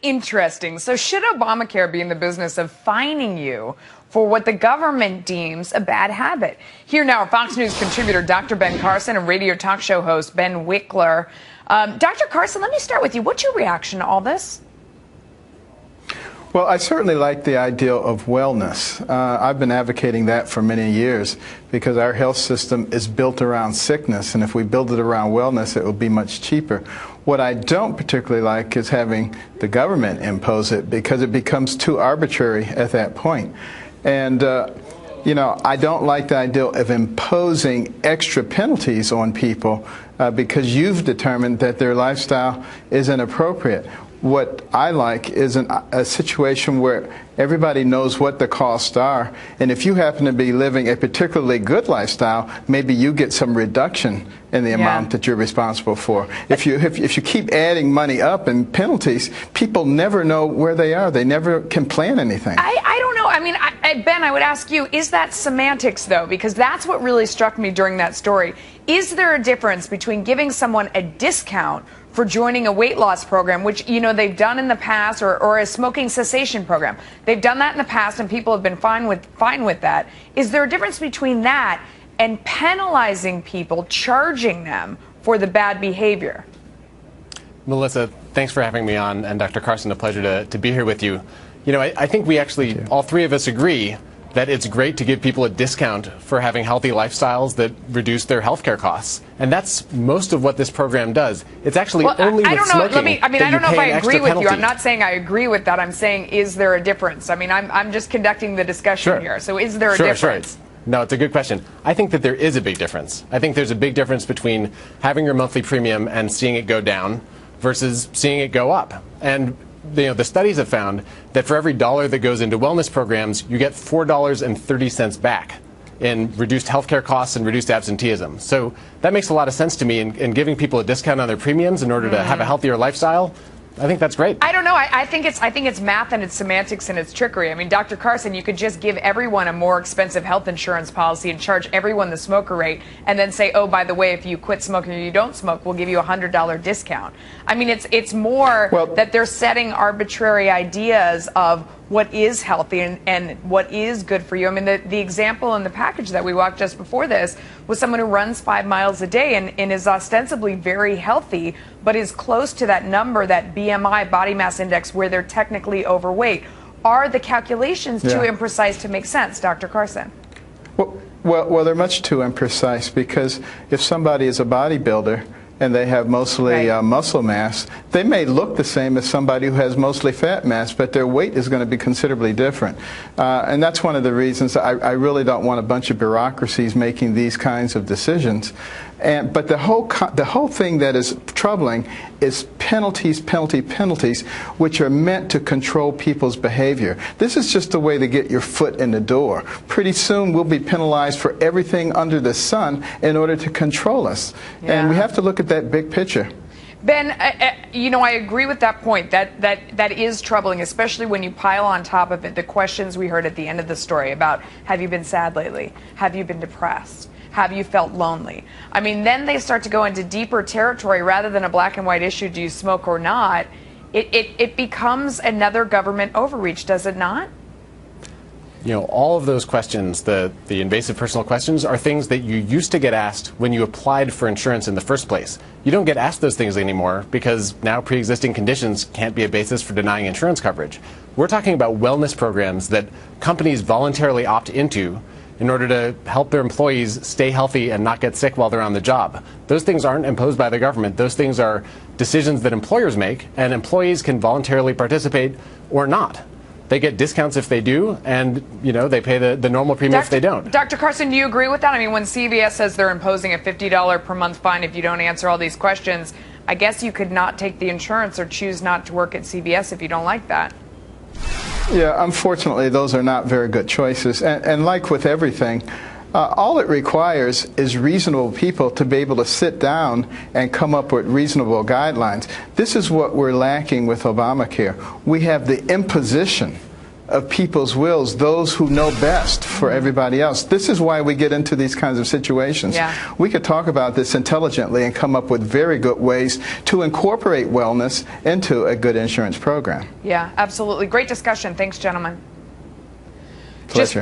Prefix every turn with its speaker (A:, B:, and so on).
A: Interesting. So should Obamacare be in the business of fining you for what the government deems a bad habit? Here now, Fox News contributor Dr. Ben Carson and radio talk show host Ben Wickler. Dr. Carson, let me start with you. What's your reaction to all this?
B: Well, I certainly like the idea of wellness. I've been advocating that for many years because our health system is built around sickness, and if we build it around wellness, it will be much cheaper. What I don't particularly like is having the government impose it because it becomes too arbitrary at that point. And you know, I don't like the idea of imposing extra penalties on people because you've determined that their lifestyle is inappropriate. What I like is a situation where everybody knows what the costs are, and if you happen to be living a particularly good lifestyle, maybe you get some reduction in the amount that you're responsible for. If you keep adding money up and penalties, people never know where they are. They never can plan anything.
A: I don't know. I mean, Ben, I would ask you, is that semantics, though? Because that's what really struck me during that story. Is there a difference between giving someone a discount for joining a weight loss program, which, you know, they've done in the past, or a smoking cessation program? They've done that in the past, and people have been fine with that. Is there a difference between that and penalizing people, charging them for the bad behavior?
C: Melissa, thanks for having me on, and Dr. Carson, a pleasure to be here with you. You know, I think we actually, all three of us agree that it's great to give people a discount for having healthy lifestyles that reduce their healthcare costs. And that's most of what this program does. It's actually only with smoking.
A: I don't know if I agree with you. I'm not saying I agree with that. I'm saying, is there a difference? I mean, I'm just conducting the discussion here. So is there a difference?
C: Sure. No, it's a good question. I think that there is a big difference. I think there's a big difference between having your monthly premium and seeing it go down versus seeing it go up. And the studies have found that for every dollar that goes into wellness programs, you get $4.30 back in reduced healthcare costs and reduced absenteeism. So that makes a lot of sense to me, in giving people a discount on their premiums in order to have a healthier lifestyle. I think that's great.
A: I don't know. I think it's math and it's semantics and it's trickery. I mean, Dr. Carson, you could just give everyone a more expensive health insurance policy and charge everyone the smoker rate, and then say, oh, by the way, if you quit smoking or you don't smoke, we'll give you a $100 discount. I mean, it's more that they're setting arbitrary ideas of what is healthy and what is good for you. I mean, the example in the package that we walked just before this was someone who runs 5 miles a day and is ostensibly very healthy, but is close to that number, that BMI, body mass index, where they're technically overweight. Are the calculations too imprecise to make sense, Dr. Carson?
B: Well, they're much too imprecise, because if somebody is a bodybuilder and they have mostly muscle mass, they may look the same as somebody who has mostly fat mass, but their weight is going to be considerably different. And that's one of the reasons I really don't want a bunch of bureaucracies making these kinds of decisions. But the whole thing that is troubling is penalties, which are meant to control people's behavior. This is just a way to get your foot in the door. Pretty soon we'll be penalized for everything under the sun in order to control us. And we have to look at that big picture.
A: Ben, you know, I agree with that point. That is troubling, especially when you pile on top of it the questions we heard at the end of the story about, have you been sad lately? Have you been depressed? Have you felt lonely? I mean, then they start to go into deeper territory rather than a black and white issue, do you smoke or not? It becomes another government overreach, does it not?
C: You know, all of those questions, the invasive personal questions, are things that you used to get asked when you applied for insurance in the first place. You don't get asked those things anymore because now pre-existing conditions can't be a basis for denying insurance coverage. We're talking about wellness programs that companies voluntarily opt into in order to help their employees stay healthy and not get sick while they're on the job. Those things aren't imposed by the government. Those things are decisions that employers make, and employees can voluntarily participate or not. They get discounts if they do, and they pay the normal premium if they don't.
A: Dr. Carson, do you agree with that? I mean, when CVS says they're imposing a $50 per month fine if you don't answer all these questions, I guess you could not take the insurance or choose not to work at CVS if you don't like that.
B: Yeah, unfortunately, those are not very good choices. And like with everything, all it requires is reasonable people to be able to sit down and come up with reasonable guidelines. This is what we're lacking with Obamacare. We have the imposition of people's wills, those who know best for everybody else. This is why we get into these kinds of situations.
A: Yeah.
B: We could talk about this intelligently and come up with very good ways to incorporate wellness into a good insurance program.
A: Yeah, absolutely. Great discussion. Thanks, gentlemen.
B: Pleasure.